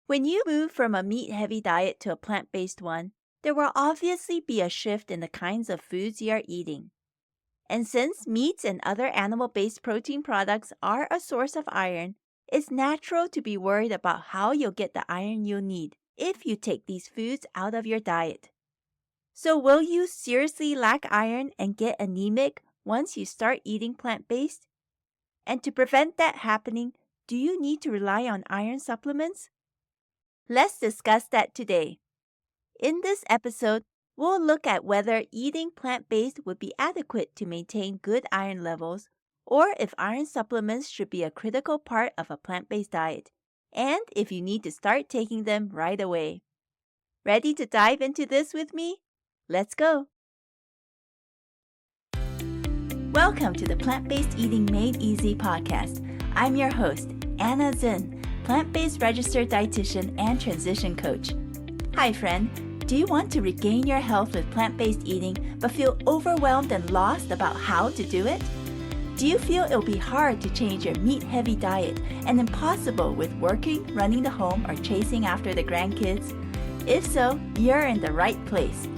When you move from a meat-heavy diet to a plant-based one, there will obviously be a shift in the kinds of foods you are eating. And since meats and other animal-based protein products are a source of iron, it's natural to be worried about how you'll get the iron you'll need if you take these foods out of your diet. So will you seriously lack iron and get anemic once you start eating plant-based? And to prevent that happening, do you need to rely on iron supplements? Let's discuss that today. In this episode, we'll look at whether eating plant-based would be adequate to maintain good iron levels, or if iron supplements should be a critical part of a plant-based diet, and if you need to start taking them right away. Ready to dive into this with me? Let's go! Welcome to the Plant-Based Eating Made Easy podcast. I'm your host, Anna Zinn, plant-based registered dietitian and transition coach. Hi friend, do you want to regain your health with plant-based eating but feel overwhelmed and lost about how to do it? Do you feel it'll be hard to change your meat-heavy diet and impossible with working, running the home, or chasing after the grandkids? If so, you're in the right place.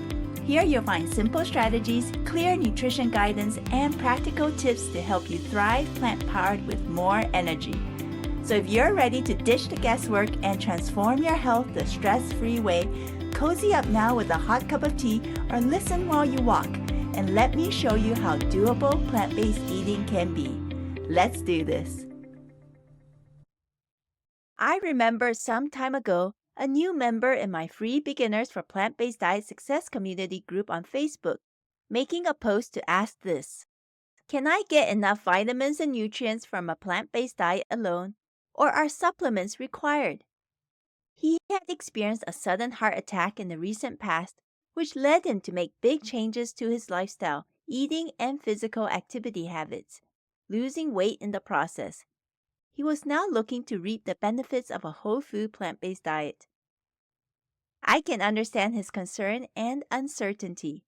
Here you'll find simple strategies, clear nutrition guidance, and practical tips to help you thrive plant-powered with more energy. So if you're ready to ditch the guesswork and transform your health the stress-free way, cozy up now with a hot cup of tea or listen while you walk, and let me show you how doable plant-based eating can be. Let's do this. I remember some time ago, a new member in my free Beginners for Plant-Based Diet Success community group on Facebook, making a post to ask this: can I get enough vitamins and nutrients from a plant-based diet alone, or are supplements required? He had experienced a sudden heart attack in the recent past, which led him to make big changes to his lifestyle, eating, and physical activity habits, losing weight in the process. He was now looking to reap the benefits of a whole food plant-based diet. I can understand his concern and uncertainty.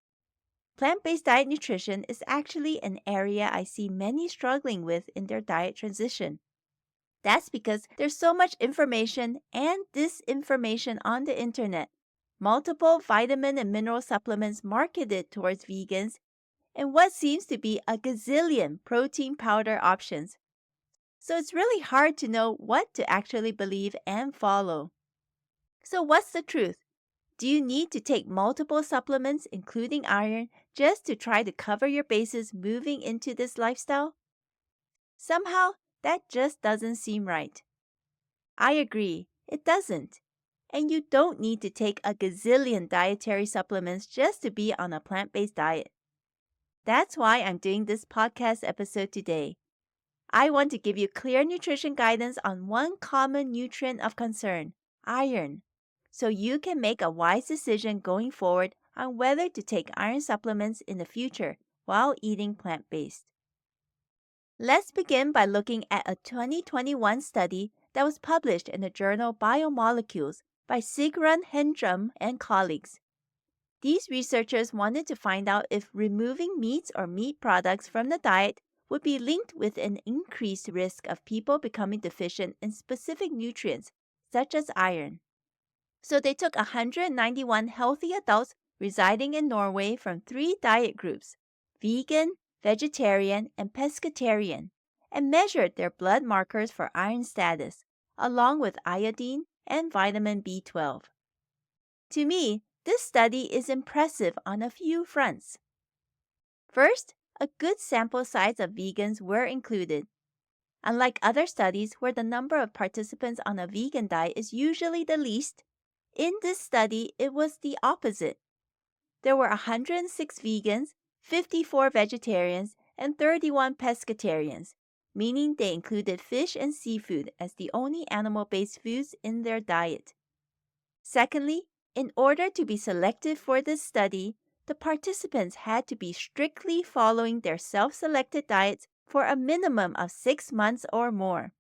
Plant-based diet nutrition is actually an area I see many struggling with in their diet transition. That's because there's so much information and disinformation on the internet, multiple vitamin and mineral supplements marketed towards vegans, and what seems to be a gazillion protein powder options. So it's really hard to know what to actually believe and follow. So what's the truth? Do you need to take multiple supplements, including iron, just to try to cover your bases moving into this lifestyle? Somehow, that just doesn't seem right. I agree, it doesn't. And you don't need to take a gazillion dietary supplements just to be on a plant-based diet. That's why I'm doing this podcast episode today. I want to give you clear nutrition guidance on one common nutrient of concern, iron, so you can make a wise decision going forward on whether to take iron supplements in the future while eating plant-based. Let's begin by looking at a 2021 study that was published in the journal Biomolecules by Sigrun Hendrum and colleagues. These researchers wanted to find out if removing meats or meat products from the diet would be linked with an increased risk of people becoming deficient in specific nutrients, such as iron. So they took 191 healthy adults residing in Norway from 3 diet groups, vegan, vegetarian, and pescatarian, and measured their blood markers for iron status, along with iodine and vitamin B12. To me, this study is impressive on a few fronts. First, a good sample size of vegans were included. Unlike other studies where the number of participants on a vegan diet is usually the least, in this study it was the opposite. There were 106 vegans, 54 vegetarians, and 31 pescatarians, meaning they included fish and seafood as the only animal-based foods in their diet. Secondly, in order to be selected for this study, the participants had to be strictly following their self-selected diets for a minimum of 6 months or more.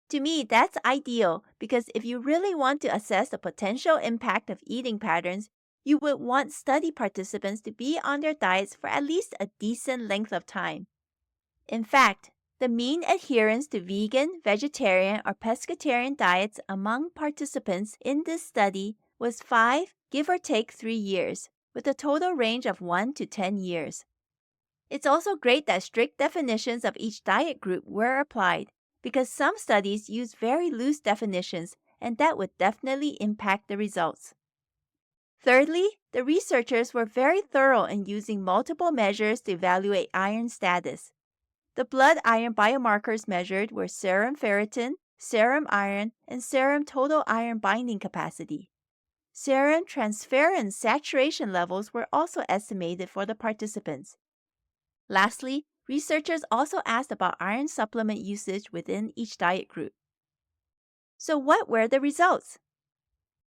To me, that's ideal because if you really want to assess the potential impact of eating patterns, you would want study participants to be on their diets for at least a decent length of time. In fact, The mean adherence to vegan, vegetarian, or pescatarian diets among participants in this study was 5, give or take 3 years, with a total range of 1 to 10 years. It's also great that strict definitions of each diet group were applied, because some studies use very loose definitions, and that would definitely impact the results. Thirdly, the researchers were very thorough in using multiple measures to evaluate iron status. The blood iron biomarkers measured were serum ferritin, serum iron, and serum total iron binding capacity. Serum transferrin saturation levels were also estimated for the participants. Lastly, researchers also asked about iron supplement usage within each diet group. So what were the results?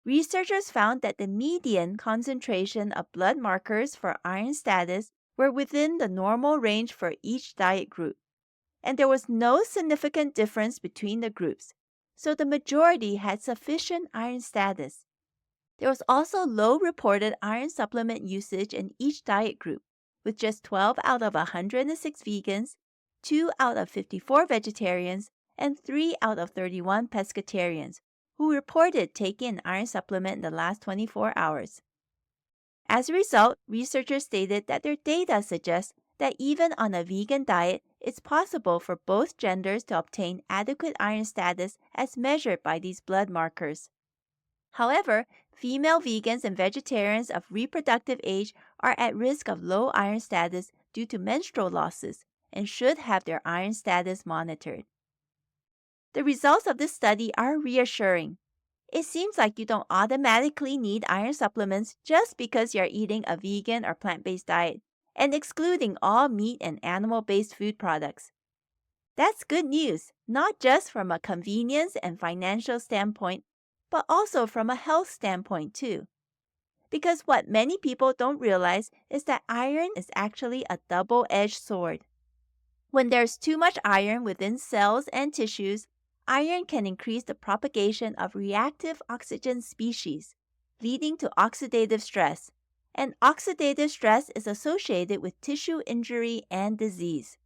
Researchers found that the median concentration of blood markers for iron status were within the normal range for each diet group, and there was no significant difference between the groups, so the majority had sufficient iron status. There was also low reported iron supplement usage in each diet group, with just 12 out of 106 vegans, 2 out of 54 vegetarians, and 3 out of 31 pescatarians who reported taking an iron supplement in the last 24 hours. As a result, researchers stated that their data suggests that even on a vegan diet, it's possible for both genders to obtain adequate iron status as measured by these blood markers. However, female vegans and vegetarians of reproductive age are at risk of low iron status due to menstrual losses and should have their iron status monitored. The results of this study are reassuring. It seems like you don't automatically need iron supplements just because you're eating a vegan or plant-based diet and excluding all meat and animal-based food products. That's good news, not just from a convenience and financial standpoint, but also from a health standpoint too. Because what many people don't realize is that iron is actually a double-edged sword. When there's too much iron within cells and tissues, iron can increase the propagation of reactive oxygen species, leading to oxidative stress, and oxidative stress is associated with tissue injury and disease.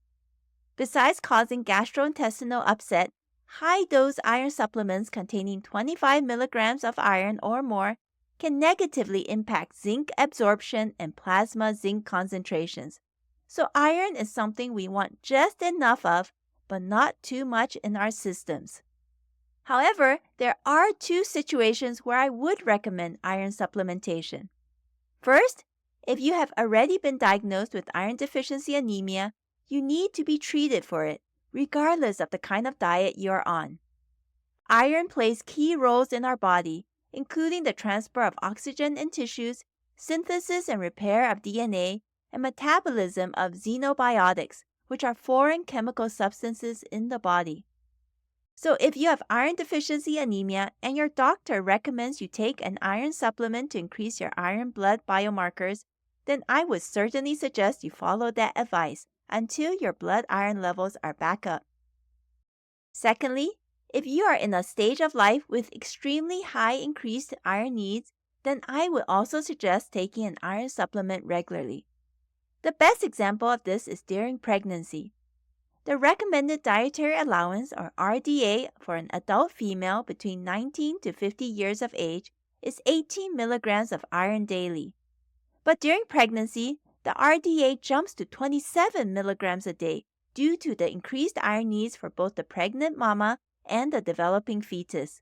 Besides causing gastrointestinal upset, high-dose iron supplements containing 25 milligrams of iron or more can negatively impact zinc absorption and plasma zinc concentrations. So iron is something we want just enough of, but not too much in our systems. However, there are 2 situations where I would recommend iron supplementation. First, if you have already been diagnosed with iron deficiency anemia, you need to be treated for it, regardless of the kind of diet you're on. Iron plays key roles in our body, including the transport of oxygen in tissues, synthesis and repair of DNA, and metabolism of xenobiotics, which are foreign chemical substances in the body. So if you have iron deficiency anemia and your doctor recommends you take an iron supplement to increase your iron blood biomarkers, then I would certainly suggest you follow that advice until your blood iron levels are back up. Secondly, if you are in a stage of life with extremely high increased iron needs, then I would also suggest taking an iron supplement regularly. The best example of this is during pregnancy. The recommended dietary allowance, or RDA, for an adult female between 19 to 50 years of age is 18 milligrams of iron daily. But during pregnancy, the RDA jumps to 27 milligrams a day due to the increased iron needs for both the pregnant mama and the developing fetus.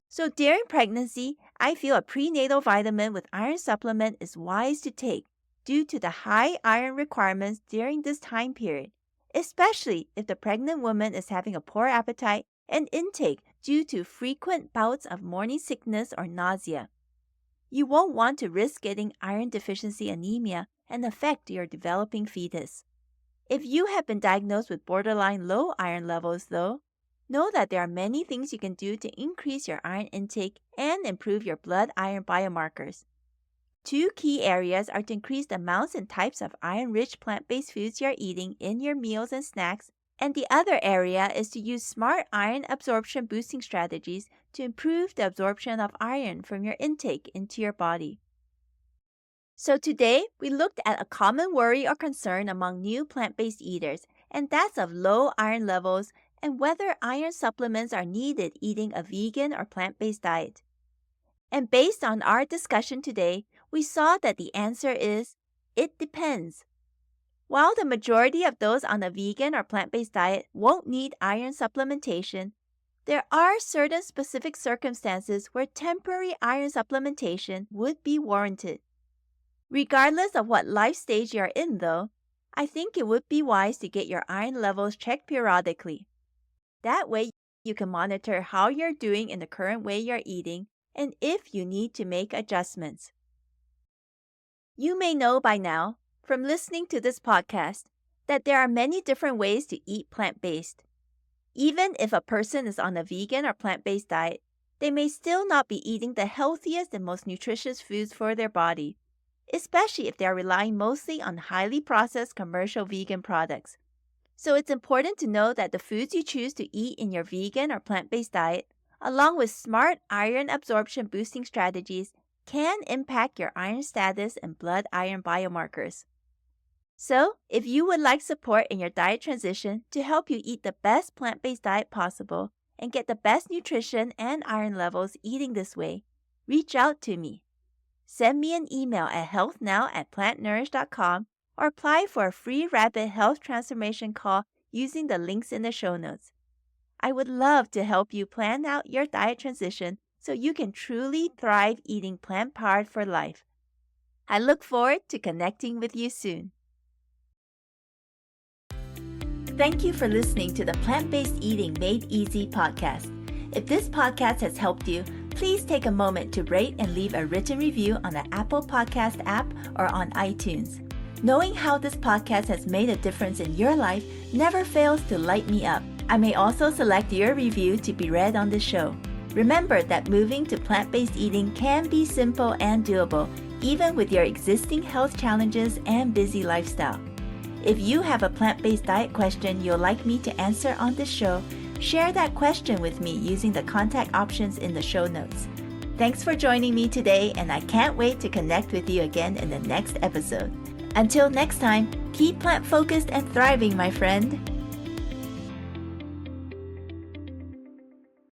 So during pregnancy, I feel a prenatal vitamin with iron supplement is wise to take due to the high iron requirements during this time period, especially if the pregnant woman is having a poor appetite and intake due to frequent bouts of morning sickness or nausea. You won't want to risk getting iron deficiency anemia and affect your developing fetus. If you have been diagnosed with borderline low iron levels, though, know that there are many things you can do to increase your iron intake and improve your blood iron biomarkers. 2 key areas are to increase the amounts and types of iron-rich plant-based foods you're eating in your meals and snacks, and the other area is to use smart iron absorption boosting strategies to improve the absorption of iron from your intake into your body. So today, we looked at a common worry or concern among new plant-based eaters and that's of low iron levels and whether iron supplements are needed eating a vegan or plant-based diet. And based on our discussion today, we saw that the answer is, it depends. While the majority of those on a vegan or plant-based diet won't need iron supplementation, there are certain specific circumstances where temporary iron supplementation would be warranted. Regardless of what life stage you're in, though, I think it would be wise to get your iron levels checked periodically. That way, you can monitor how you're doing in the current way you're eating and if you need to make adjustments. You may know by now, from listening to this podcast, that there are many different ways to eat plant-based. Even if a person is on a vegan or plant-based diet, they may still not be eating the healthiest and most nutritious foods for their body, especially if they are relying mostly on highly processed commercial vegan products. So it's important to know that the foods you choose to eat in your vegan or plant-based diet, along with smart iron absorption boosting strategies, can impact your iron status and blood iron biomarkers. So, if you would like support in your diet transition to help you eat the best plant-based diet possible and get the best nutrition and iron levels eating this way, reach out to me. Send me an email at healthnow@plantnourish.com or apply for a free rapid health transformation call using the links in the show notes. I would love to help you plan out your diet transition so you can truly thrive eating plant-powered for life. I look forward to connecting with you soon. Thank you for listening to the Plant-Based Eating Made Easy podcast. If this podcast has helped you, please take a moment to rate and leave a written review on the Apple Podcast app or on iTunes. Knowing how this podcast has made a difference in your life never fails to light me up. I may also select your review to be read on the show. Remember that moving to plant-based eating can be simple and doable, even with your existing health challenges and busy lifestyle. If you have a plant-based diet question you'd like me to answer on this show, share that question with me using the contact options in the show notes. Thanks for joining me today, and I can't wait to connect with you again in the next episode. Until next time, keep plant-focused and thriving, my friend.